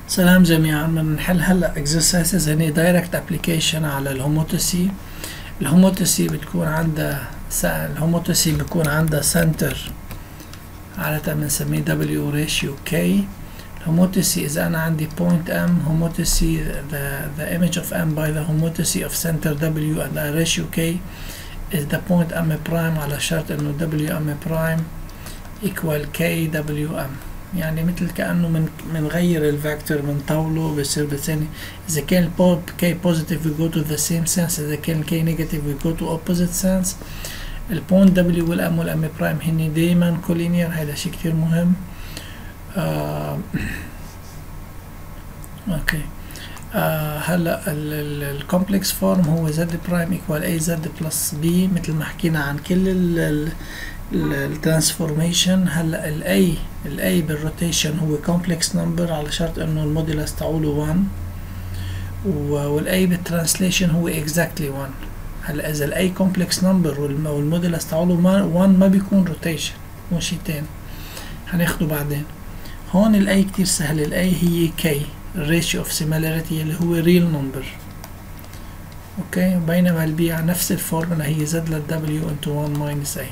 سلام جميعا. بنحل هلا exercises هني direct application على الهوموتسي. الهوموتسي بتكون عندها الهوموتسي بيكون عندها center عادة بنسميه W ratio K. الهوموتسي إذا أنا عندي point M homothecy the image of M by the homothecy of center W and the ratio K is the point M prime على شرط إنه W M prime equal K W M. يعني مثل كأنه منغير الفاكتور منطوله بصير بثاني إذا كان K positive we go to the same sense، إذا كان K negative we go to opposite sense. البوينت W والM والM برايم هني دايما كولينير، هذا شيء كتير مهم. اوكي هلا الكومبلكس فورم هو Z برايم equal AZ plus B مثل ما حكينا عن كل الترانسفورميشن. هلا الاي بالروتيشن هو كومبلكس نمبر على شرط انه الموديلس تاعوله 1، والاي بالترانسليشن هو اكزاكتلي 1. هلا اذا الاي كومبلكس نمبر والموديلس تاعوله 1 ما بيكون روتيشن، مو شيء تاني هناخده بعدين. هون الاي كتير سهل، الاي هي كي الريشيو اوف سيميلاريتي اللي هو ريل نمبر، اوكي. بينما البي على نفس الفورمولا هي زد للدبليو انتو 1 ماينس اي.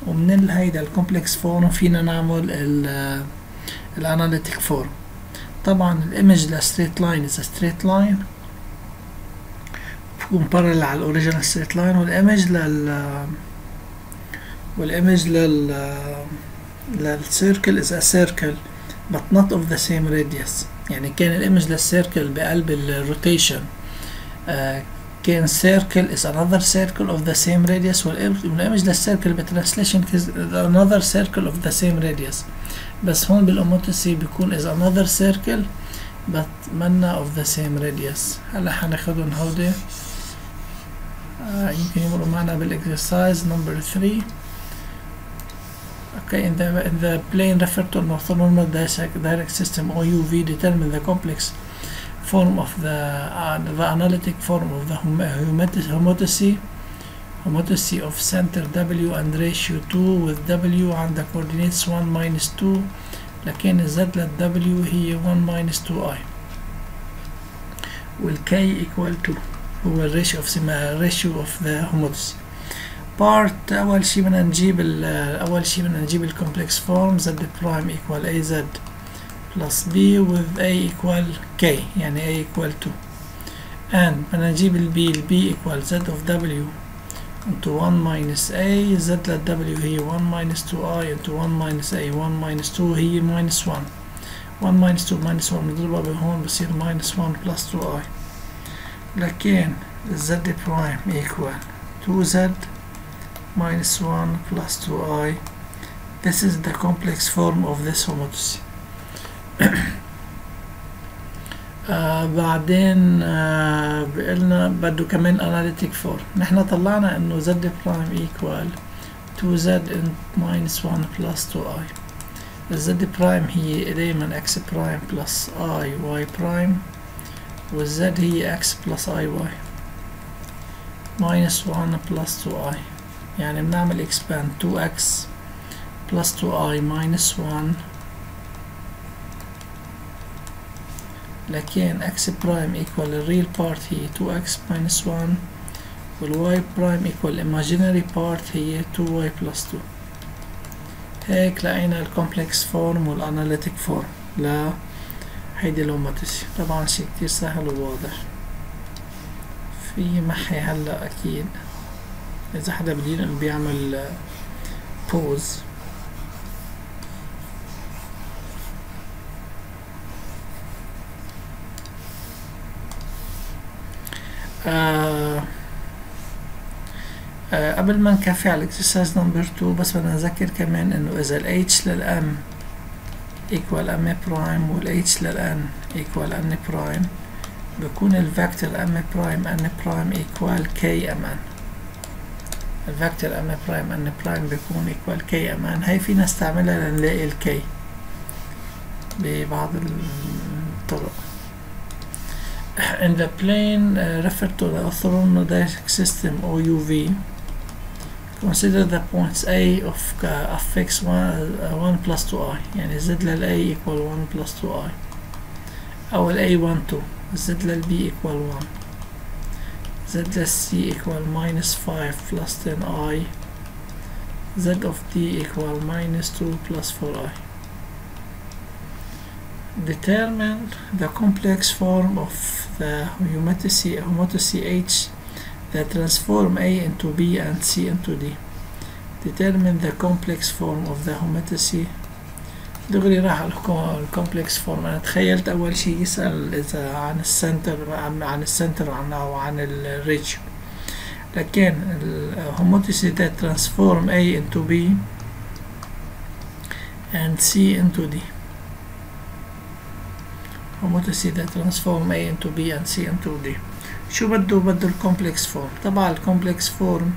ومن هيدا الكومبلكس فورم فينا نعمل الاناليتيك فورم. طبعا الايمج لستريت لاين از ستريت لاين بكون بارل على الاوريجينال ستريت لاين، والايمج للسيركل از سيركل but not of the same radius. يعني كان الايمج للسيركل بقلب الروتيشن كان circle is another circle of the same radius، والإيمج للسيركل بالترانسليشن is another circle of the same radius. بس هون بالهوموثيسي بيكون is another circle but منا of the same radius. هلا حناخدهم هودي يمكن يمروا معنا بالإكسرسايز نمبر 3. Okay, in the plane referred to orthonormal direct system OUV, determine the complex form of the analytic form of the homothecy of center W and ratio 2 with W and the coordinates 1 minus 2، لكن Z لل W هي 1 minus 2i وال K equal 2 هو ratio of the homothecy. part أول شي بدنا نجيب الكومبلكس فورم Z prime equal AZ plus B with A equal K، يعني A equal 2. and بدنا نجيب الB equal Z of W into 1 minus A. Z لل W هي 1 minus 2i into 1 minus A. 1 minus 2 هي minus 1. 1 minus 2 minus 1 نضربها بهون بصير minus 1 plus 2i، لكن Z prime equal 2Z minus 1 plus 2i. This is the complex form of this homothecy. بعدين بقلنا بده كمان analytic form. نحن طلعنا انه Z prime equal 2Z minus 1 plus 2i. Z prime هي دايما x prime plus i y prime، والz هي x plus i y minus 1 plus 2i. يعني بنعمل expand 2x plus 2i minus 1، لكن x prime equal the real part هي 2x minus 1 وال y prime equal imaginary part هي 2y plus 2. هيك لقينا الكومبلكس فورم والاناليتيك فورم لهيدي الهوموثيسي. طبعا شي كتير سهل وواضح. في محي هلا اكيد إذا حدا بدينا بيعمل بوز. قبل ما نكفي على الاكسرسايز نمبر 2 بس بدنا نذكر كمان انه اذا ال H لل M equal M prime وال H لل N equal N prime بكون الفاكتور M prime N prime equal K M N. الفاكتور M prime N prime بيكون equal K M N. هاي فينا نستعملها لنلاقي ال K ببعض الطرق. In the plane referred to the orthonormal direct system OUV consider the points A of x 1 plus 2i يعني z لل A equal 1 plus 2i أو ال A 1 2 z لل B equal 1 z لل C equal minus 5 plus 10i z of D equal minus 2 plus 4i. Determine the complex form of the homothecy H that transform A into B and C into D. Determine the complex form of the homothecy. دغري راح الكومبلكس فورم. أنا تخيلت أول شيء يسأل إذا عن السنتر أو عن الريجيو، لكن homothecy that transform A into B and C into D. homothecy that transform A into B and C into D. شو بده الكومبلكس فورم. طبعا الكومبلكس فورم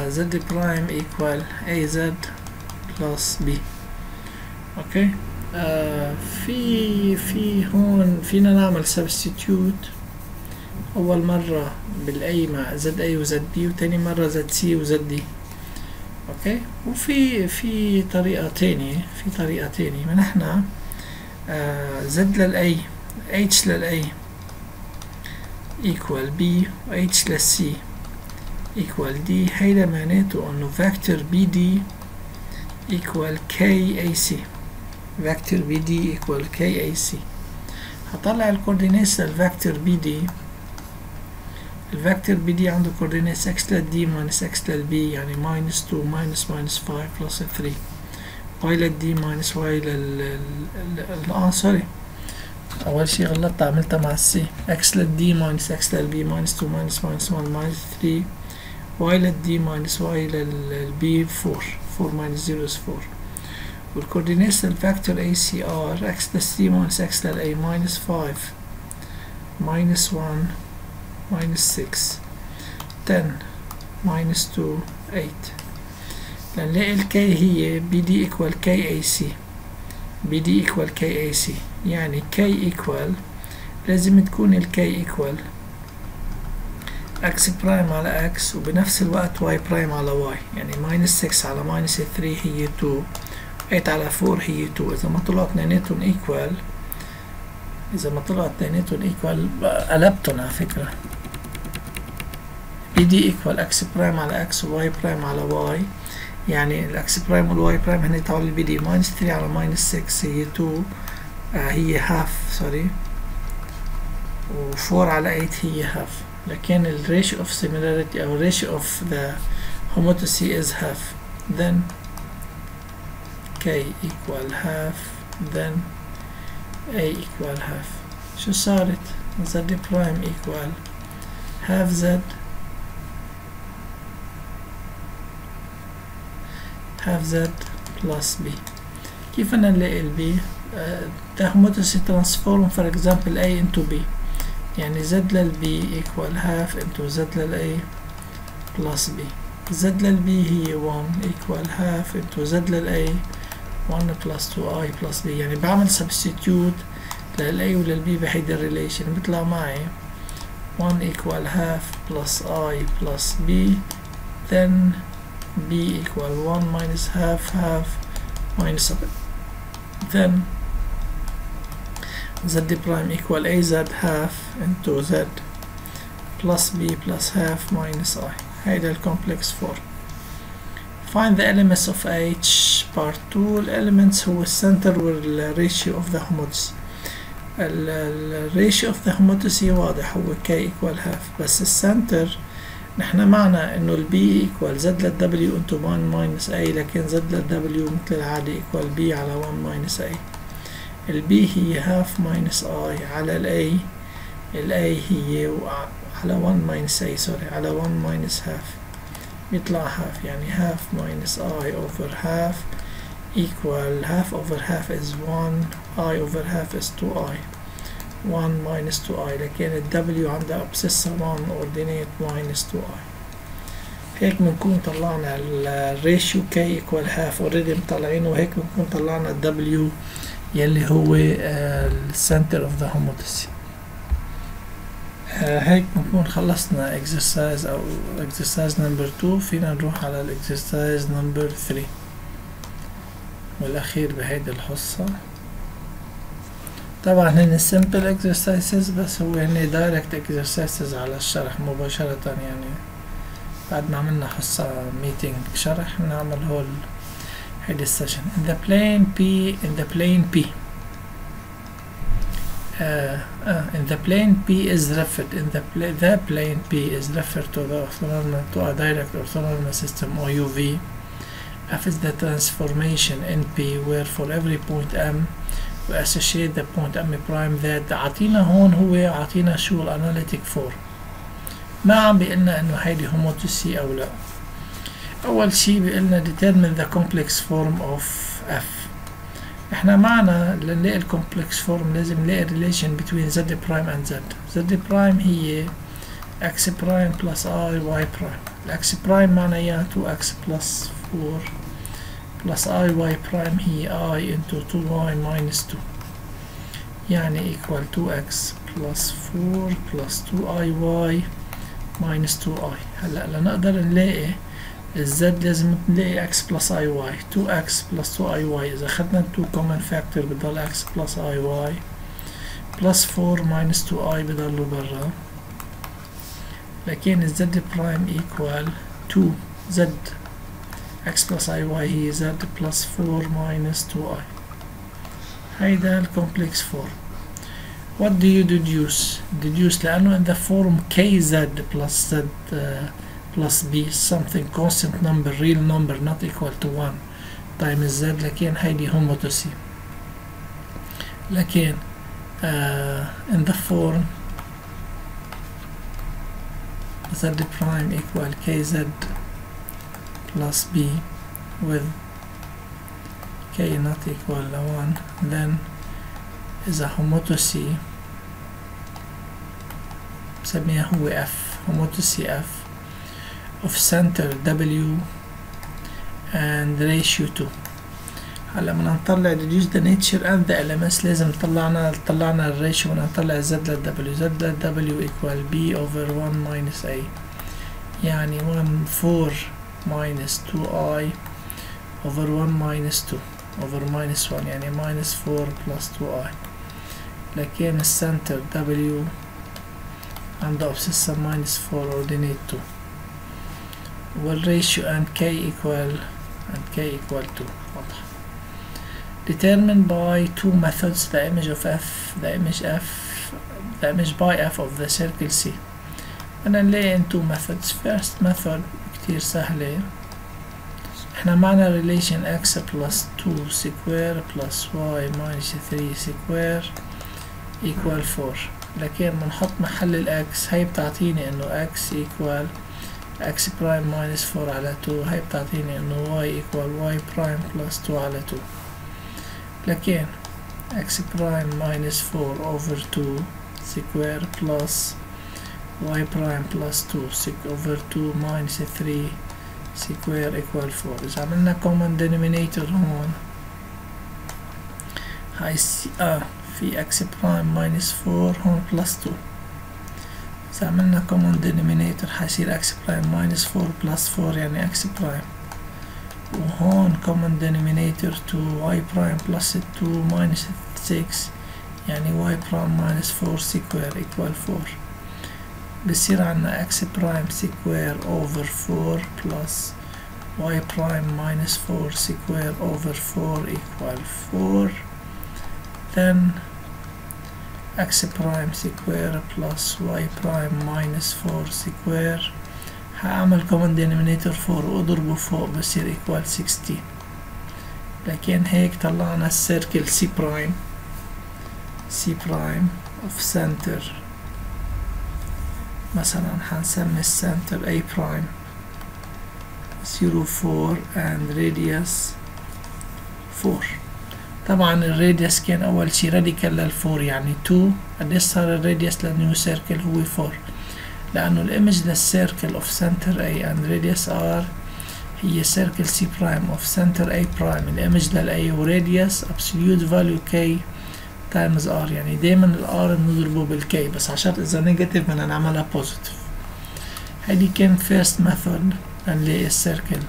Z prime equal AZ plus B. اوكي. في هون فينا نعمل substitute اول مرة بالاي مع ZA وزد بي، وتاني مرة ZC وزد D. اوكي. وفي طريقة تانية من احنا Z للA H للA equal B و H للC equal D. هيدا معناته انه vector BD equal KAC. vector BD equal KAC. هطلع الكوردينيتس للفيكتور BD. الفيكتور BD عنده كوردينيتس x لل D minus x لل B يعني minus 2 minus 5 plus 3 y لل D minus y لل سوري أول شي غلطت عملتها مع C. x لل D minus x لل B minus 2 minus 1 minus 3 y لل D minus y لل B 4 minus 0 is 4. والcoordinates للفactor ACR x plus C minus x لل A minus 5 minus 1 minus 6 10 minus 2 8. لنلاقي ال K هي BD equal KAC. BD equal KAC يعني K equal لازم تكون ال K equal x prime على x وبنفس الوقت y prime على y يعني minus 6 على minus 3 هي 2 8 على 4 هي 2. إذا ما طلعوا اثنيناتهم equal قلبتهم على فكرة. BD equal x prime على x و y prime على y يعني ال x prime وال y prime هن تعالوا ال BD minus 3 على minus 6 هي 2 هي half سوري، و 4 على 8 هي half. لكن ال ratio of similarity أو ratio of the homothecy is half. then K equal half then A equal half. شو صارت؟ Z prime equal half Z plus B. كيف بدنا نلاقي ال B؟ the homothecy transform for example A into B يعني Z لل B equal half into Z لل A plus B. Z لل B هي 1 equal half into Z لل A 1 plus 2i plus b يعني بعمل substitute لل A ولل B بهيدا الريليشن بيطلع معي 1 equal half plus I plus b then b equal 1 minus half minus then Z prime equal AZ half into Z plus b plus half minus I. هيدا الكومبلكس فورم. Find the elements of H part 2. الelements هو السنتر والratio of the homothecy. الratio of the homothecy واضح هو K equal half، بس السنتر نحن معنا انه ال B equal Z لل W into 1 minus A، لكن Z لل W مثل العادة equal B على 1 minus A. ال B هي half minus I على ال A. ال A هي على 1 minus A سوري على 1 minus half يطلع half يعني half minus I over half equal half over half is 1 I over half is 2I 1 minus 2I لكن ال W عندها abscissa 1 ordinate minus 2I. هيك بنكون طلعنا ال ratio K equal half already مطلعينه، وهيك بنكون طلعنا ال W يلي هو ال center of the homothecy. هيك بنكون خلصنا exercise أو exercise number 2. فينا نروح على exercise number 3 والأخير بهيدي الحصة. طبعا هن simple exercises بس هو هن direct exercises على الشرح مباشرة، يعني بعد ما عملنا حصة meeting شرح نعمل هول هيدي السيشن. in the plane P in the plane P is referred the plane P is referred to a direct orthonormal system OUV. F is the transformation in P where for every point M we associate the point M prime that عطينا هون هو عطينا شو الاناليتيك فورم، ما عم بيقلنا انه هيدي homotopy او لا. اول شي بيقلنا determine the complex form of F. احنا معنا لنلاقي الكومبلكس فورم لازم نلاقي relation between Z prime and Z. Z prime هي X prime plus I Y prime. X prime معنا اياها 2X plus 4 plus I Y prime هي I into 2Y minus 2 يعني equal 2X plus 4 plus 2IY minus 2I. هلا لنقدر نلاقي الزد لازم نلاقي x plus iy 2x plus 2iy. إذا أخذنا 2 common factor بضل x plus iy plus 4 minus 2i بضلوا برا، لكن الزد prime equal 2 z x plus iy هي z plus 4 minus 2i. هيدا الكومبلكس فورم. What do you deduce لأنه in the form kz plus z plus b something constant number real number not equal to 1 times z، لكن هيدي homotopy. لكن in the form z prime equal kz plus b with k not equal to 1 then is a homotopy بسميها هو f homotopy f of center W and ratio 2. هلا بدنا نطلع deduce the nature and the elements لازم طلعنا الريشيو بدنا نطلع z لل W. z لل W equal B over 1 minus A يعني 4 minus 2I over 1 minus 2 over minus 1 يعني minus 4 plus 2I. لكن السنتر W عنده abscissa minus 4 ordinate 2 والratio and k equal 2 واضح. Determined by two methods the image of f the image by f of the circle C. أنا نلاقي in two methods. First method كتير سهلة، احنا معنا relation x plus 2 square plus y minus 3 square equal 4، لكن بنحط محل ال x هي بتعطيني انه x equal x prime minus 4 على 2، هاي بتعطيني انه y equal y prime plus 2 على 2، لكن x prime minus 4 over 2 square plus y prime plus 2 over 2 minus 3 square equal 4. إذا عملنا common denominator هون هاي في x prime minus 4 هون plus 2. إذا عملنا common denominator حيصير x prime minus 4 plus 4 يعني x prime، وهون common denominator 2 y prime plus 2 minus 6 يعني y prime minus 4 square equal 4. بصير عنا x prime square over 4 plus y prime minus 4 square over 4 equal 4. Then x prime square plus y prime minus 4 square هعمل common denominator 4 واضربه فوق بصير equal 16. لكن هيك طلعنا السيركل C prime of center، مثلا حنسمي السنتر A prime 0 4 and radius 4. طبعا الراديوس كان اول شي راديكال لل4 يعني 2. قديش صار الراديوس للنيو سيركل هو 4، لانه الايمج للسيركل اوف سنتر A and radius R هي سيركل C prime of center A prime. الايمج لل A وراديوس absolute value K تايمز ار، يعني دايما الار بنضربه بالكي، بس عشان اذا نيجاتيف بدنا نعملها بوزيتيف. هيدي كان فيرست ميثود. هنلاقي السيركل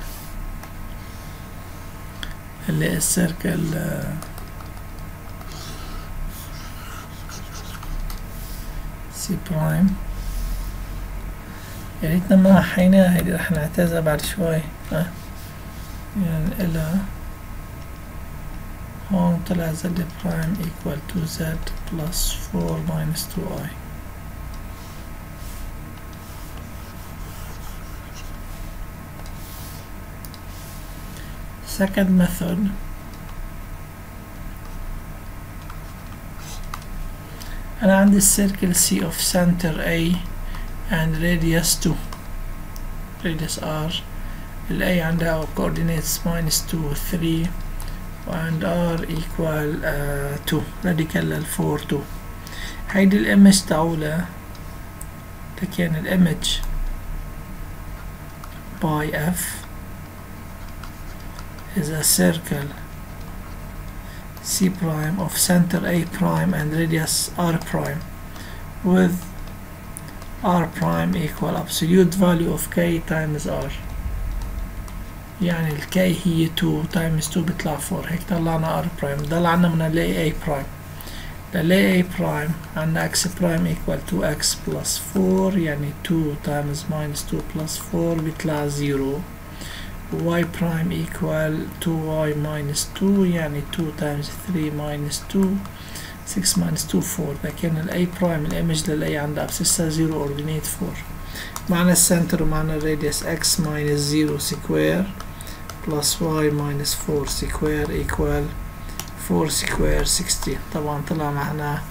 سي برايم. يا ريتنا ما محيناها، هيدي رح نعتذر بعد شوي. يعني إلها هون طلع زد برايم equal to z plus 4 minus 2i. Second method. أنا عندي السيركل C of center A and radius 2 radius R. ال A عندها coordinates -2 3 and R equal 2 radical لل 4 2. هيدي الإيمج تاعولها كان الإيمج by F is a circle C prime of center A prime and radius R prime with R prime equal absolute value of K times R. يعني ال K هي 2 times 2 بيطلع 4. هيك طلعنا R prime. ضل عنا بدنا نلاقي A prime. لنلاقي A prime عنا X prime equal to X plus 4، يعني 2 times minus 2 plus 4 بيطلع 0. Y prime equal 2y minus 2، يعني 2 times 3 minus 2 6 minus 2 4. لكن ال A prime الإيمج لل A عندها أبسسها 0 ordinate 4. معنا السنتر ومعنا الراديوس X minus 0 square plus Y minus 4 square equal 4 square 60. طبعا طلع معنا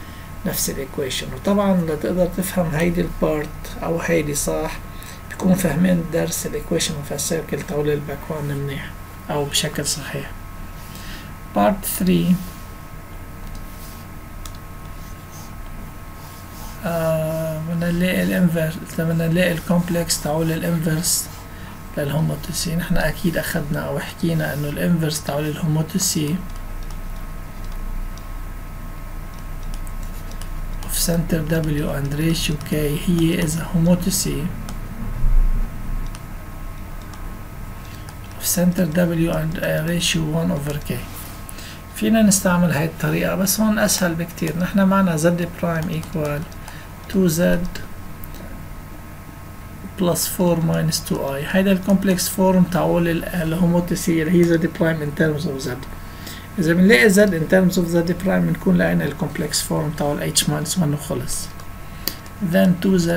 نفس الإيكويشن. وطبعا لتقدر تفهم هيدي البارت أو هيدي صح تكون فاهمين درس الإيكويشن في السيركل تاول الباكوان منيح أو بشكل صحيح. بارت 3 بدنا نلاقي الانفرس، بدنا نلاقي الكومبلكس تاول الانفرس للهوموثيسي. نحن أكيد أخدنا أو حكينا إنه الانفرس تاول الهوموثيسي of center W and ratio K هي is a homothecy of center W and ratio 1 over K. فينا نستعمل هاي الطريقة بس هون أسهل بكتير. نحن معنا Z prime equal 2Z plus 4 minus 2i. هيدا الكومبلكس فورم تاعول الهوموثيسي اللي هي Z prime in terms of Z. إذا بنلاقي Z in terms of Z prime بنكون لقينا الكومبلكس فورم تاعول H minus 1 وخلص. then 2Z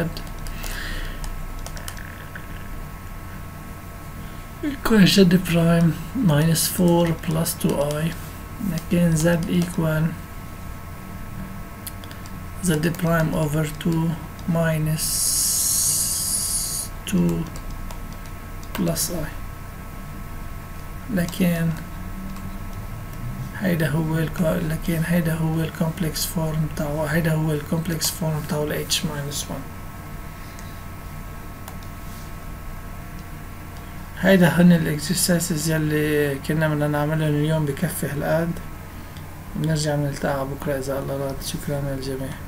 equal Z prime minus 4 plus 2i. لكن Z equal Z prime over 2 minus 2 plus I. لكن هيدا هو الكومبلكس فورم تاعو، هيدا هو الكومبلكس فورم تاعو ال H minus 1. هيدا هن الاكسرسايزز يلي كنا بدنا نعملهم اليوم. بكفي هالقد، بنرجع نلتقى بكره اذا الله راد. شكرا للجميع.